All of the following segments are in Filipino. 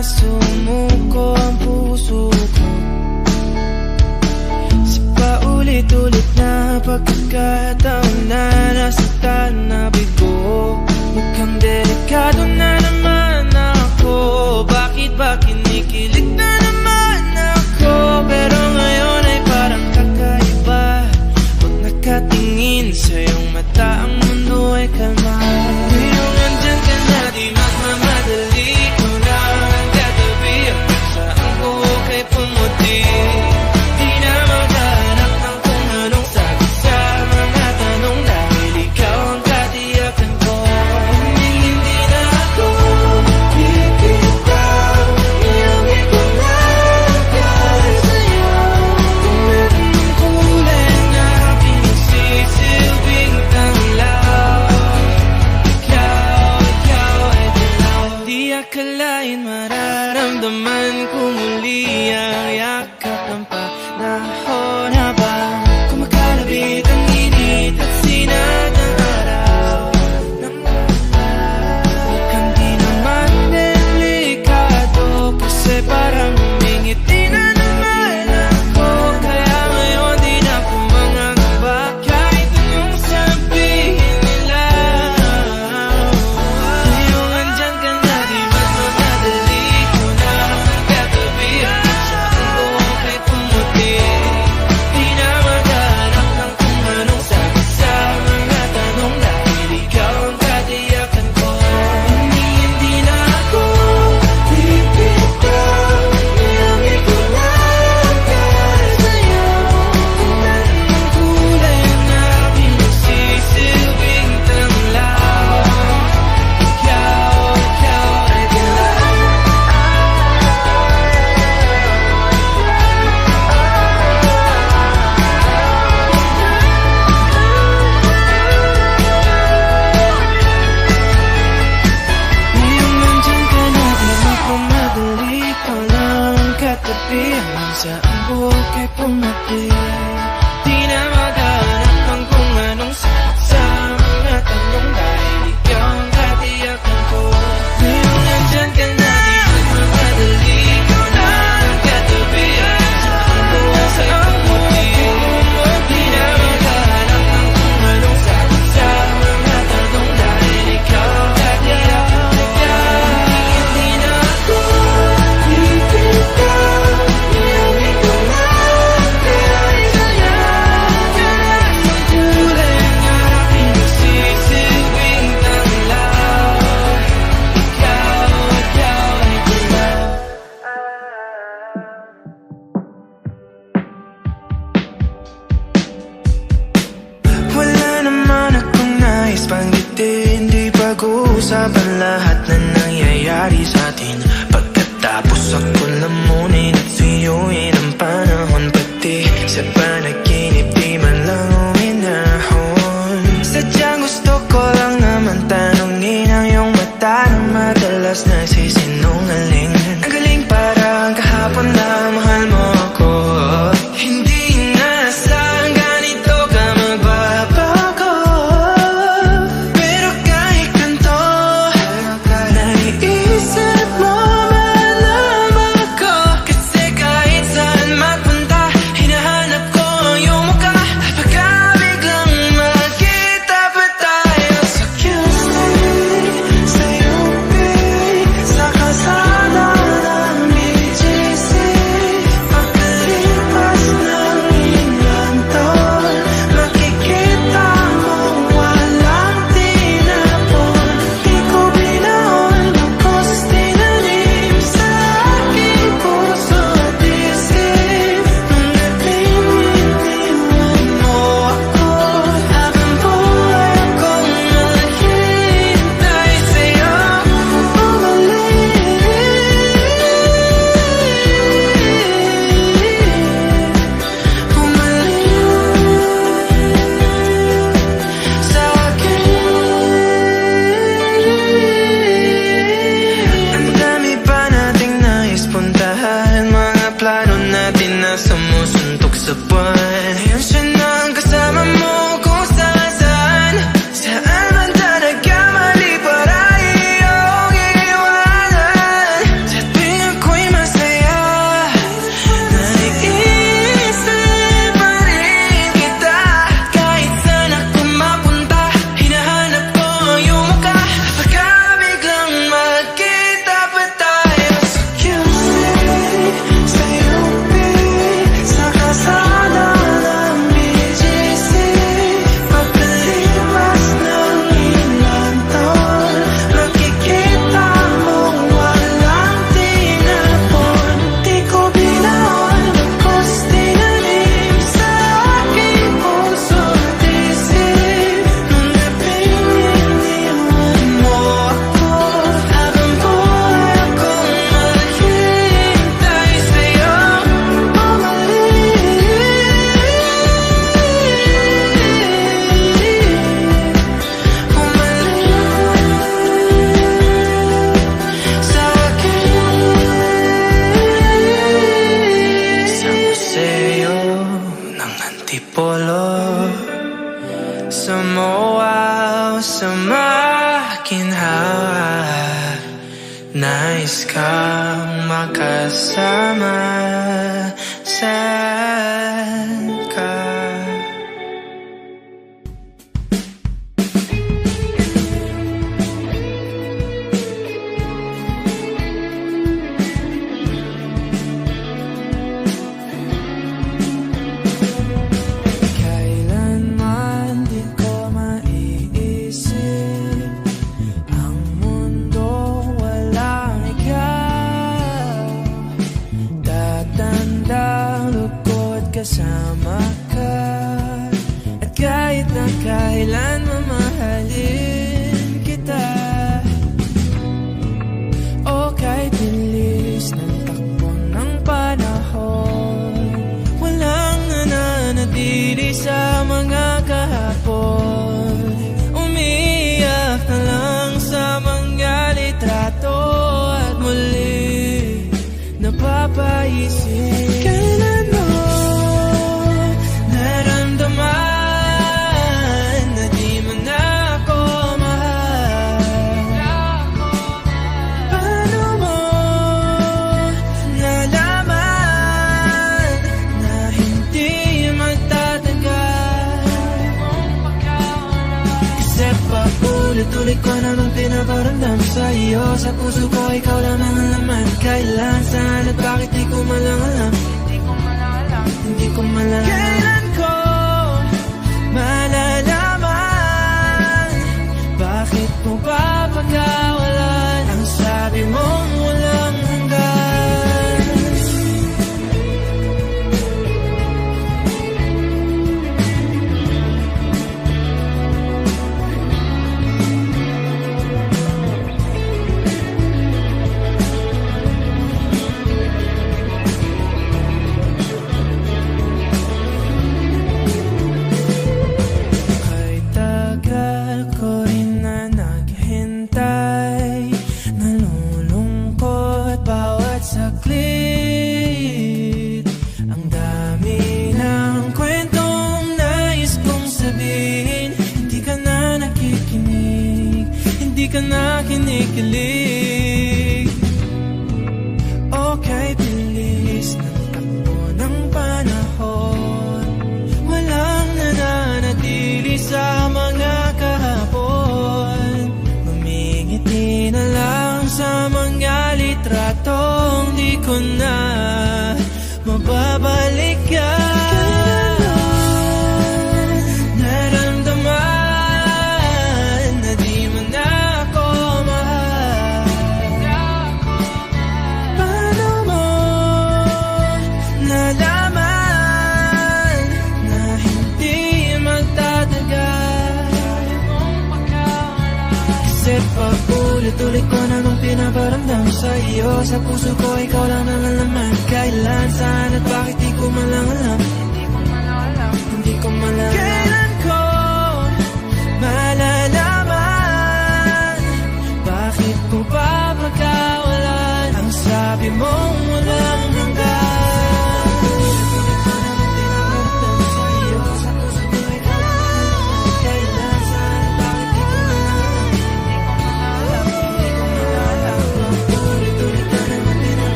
sumuko ang puso ko sa paulit-ulit na pagkakataon na nasaktan na bigo. Mukhang delikado na naman ako. Bakit ba kinikilig na naman ako? Pero ngayon ay parang kakaiba. Pag nakatingin sa iyong mata, ang mundo ay kalma. Ngayong andyan ka na, di magmamadali ko na ang katabi. Hanggang saan ko kay pumuti. Di na maghanap ng kung anong sagot sa mga tanong, dahil ikaw ang katiyakan ko. Hindi na ako bibitaw. Iyong ipinagkari sa'yo. Kung meron ng kulay na pinagsisilbing tanglaw, ikaw ay dilaw. Di akalain mararamdaman ko muli ang yakap ng panahon habang kumakalabit ang init at sinag ng araw ng ulan. Mukhang di naman delikado kasi parang humingiti na naman ako. Kaya ngayon di na ako mangangamba kahit anong sabihin nila. Ngayong andyan ka na, di magmamadali ko na ang katabi. Hanggang saan ko kay pumuti. Di na maghanap ng kung anong sagot sa mga tanong, dahil ikaw ang katiyakan ko. Hindi na ako bibitaw. Iyong ipinagkari sa'yo. Kung meron ng kulay na pinagsisilbing tanglaw, ikaw ay dilaw. Ngayong nandyan ka na, di magmamadali ko lang ang katabi. Hanggang saan buhok ay pumati. Di na maghanap ng kung anong sagot sa mga tanong, dahil ikaw ang katiyakan ko. Ngayong nandyan ka na, di magmamadali ko lang ang katabi. Hanggang saan buhok ay pumati. Di na maghanap ng kung anong sagot sa mga tanong, dahil ikaw ang katiyakan ko. Hindi na ako bibitaw. Iyong ipinagkari sa'yo. Ang kulay na pinagsisilbing tanglaw, ikaw ay dilaw. Wala naman akong nais banggitin, di pag-uusapan lahat na nangyayari sa atin. Pagkatapos ako lamunin at suyuin ang panahon, pati sa panaginip di man lang uminahon. Sadyang gusto ko lang naman tanungin ang iyong mata na madalas nagsisinungaling. Ang galing parang kahapon na mahal mo ako. Hindi inaasahan ganito ka magbabago. Pero kahit ganito, naiisip mo malaman ko. Kasi kahit saan Sumuwaw sa makinhawa, nais kang makasama. Saan ka? Kasama ka, at kahit na kailan mamahalin kita. O kahit bilis ng takbo ng panahon, walang nananatili sa mga kahapon. Umiiyak na lang sa mga litrato at muli napapaisip, kailan mo na di mo na ako mahal? Paano mo nalaman na hindi magtatagal? Kasi paulit-ulit ko namang pinaparamdam sa iyo. Sa puso ko ikaw lang ang laman. Kailan, saan at bakit di ko malang alam? Hindi ko malang kailan ko malalaman? Bakit mo ba pagkawalan ang sabi mong walang hanggan? Hindi ka na kinikilig. Okay, bilis ng takbo ng panahon, walang nananatili sa mga kahapon. Ngumingiti na lang sa mga litratong di ko na mababalikan. Paulit-ulit ko na nung pinaparamdam sa iyo. Sa puso ko ikaw lang ang alaman. Kailan, saan at bakit di ko malang alam? Hindi ko malang kailan ko malalaman? Bakit ko ba pagkawalan ang sabi mong walang hanggan?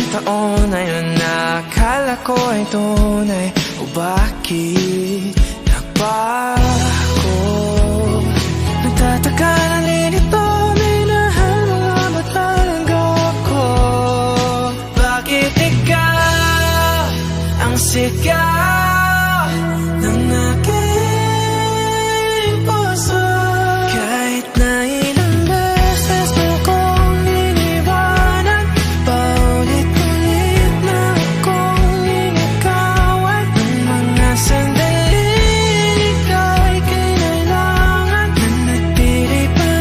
Taon na yun na akala ko ay tunay, o bakit nagbago? Nagtataka na lilito, minahal mo nga ba talaga ako? Bakit ikaw ang sigaw ng aking puso? Kahit na ilang beses mo kong iniwanan, paulit-ulit na akong inikawan. Ang mga sandaling ika'y kinailangan, na nagpili pa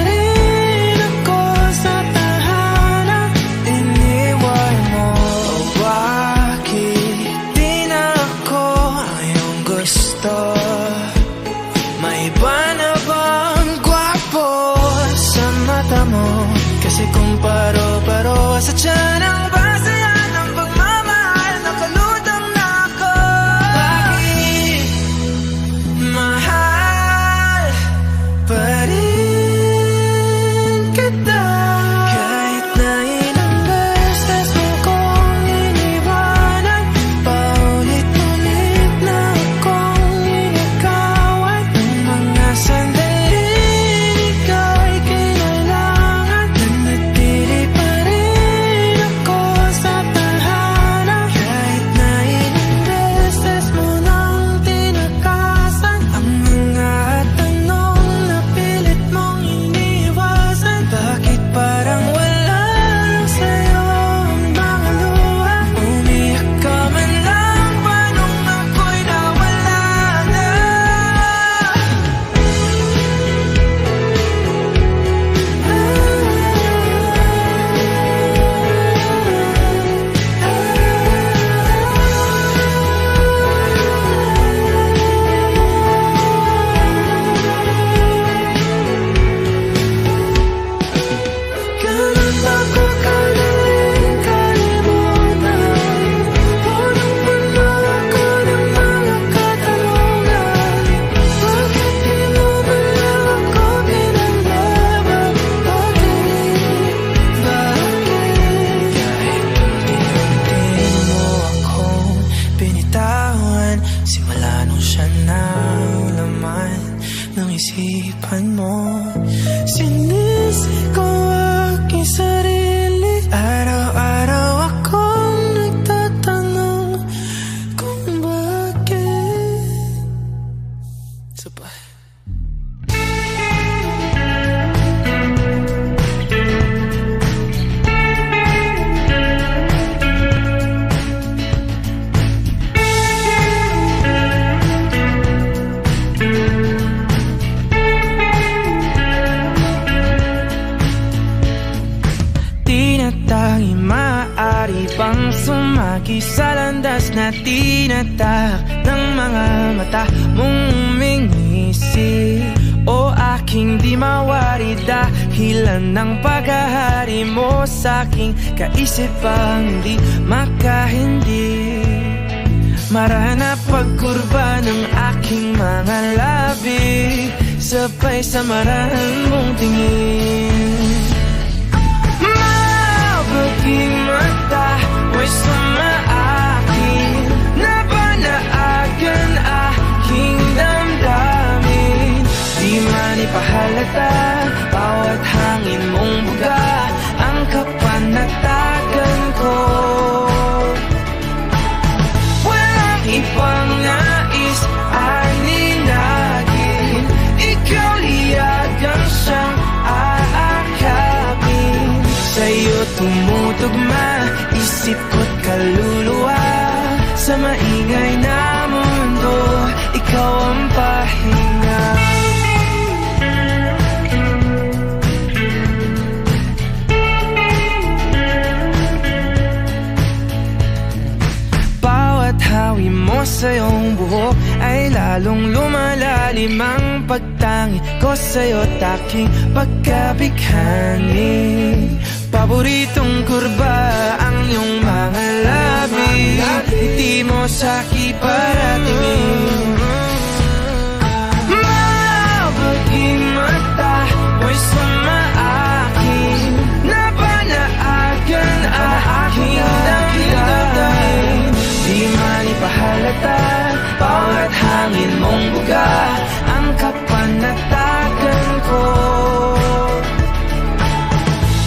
sa tiyan ang basaya ng pagmamahal. Nakalutang na ako. Bakit mahal pa rin kita? Kahit na ilang beses mo kong iniwanan, paulit-ulit na akong inagawan. Ang mga sandali ika'y kailangan, nanatili pa rin ako sa tadhana. Kahit na ilang beses mo nang tinakasan ang mga tanong na pilit mong iniwasan. Bakit parang wala lang sa'yo ang mga luha? Umiyak ka man lang ba nung ako'y nawala na? Ganun ba ko kadaling kalimutan? Punong-puno ako ng mga katanungan. Bakit di mo man lang ako pinaglaban? Bakit? Kahit unti-unti mo akong binitawan, simula nung siya na laman ng isipan mo. Sinisi ko aking sarili, araw-araw akong nagtatanong kung bakit. Sabay. Tinatanggi maaari bang sumagi sa landas na tinatahak ng mga mata mong umingisi? O aking di mawari dahilan ng paghahari mo sa'king kaisipang di makahindi. Marana pagkurba ng aking mga labi, sabay sa marahan mong tingin. Mabuting mata mo'y sumaakin, nabanaagan aking damdamin. Di man ipahalata bawat hangin mong buga, ang kapanatagan ko. Walang ibang nais aninagin, ikaw liyagang siyang aakapin. Sa'yo tumutugma isip ko't kaluluwa, sa maingay na mundo ikaw ang pahinga. Bawat hawi mo sa iyong buhok ay lalong lumalalim ang pagtangi ko sa'yo't aking pagkabighani. Paboritong kurba ang iyong mga labi, ngiti mo sa'ki paratingin. Mabuting mata mo'y sumaakin, nabanaagan aking damdamin. Di man ipahalata bawat hangin mong buga, ang kapanatagan ko.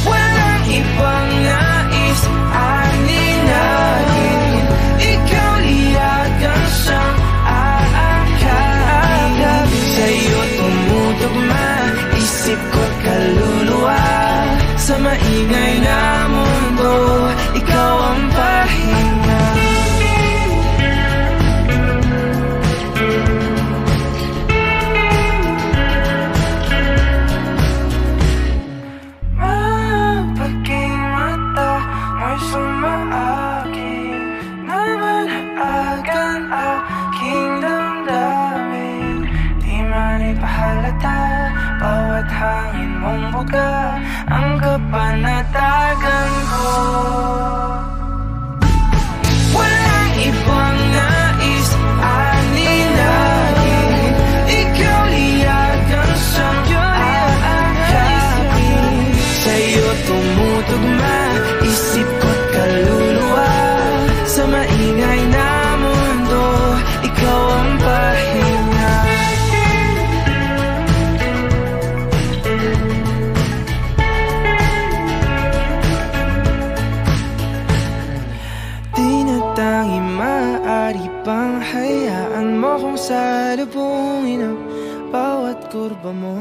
Walang ibang nais aninagin, ikaw liyagang siyang aakapin. Sa'yo tumutugma isip ko't kaluluwa, sa maingay na mundo ikaw ang pahinga. Bawat hangin mong buga, ang kapanatagan ko. maaari bang hayaan mo kung salubungin ang bawat kurba mo?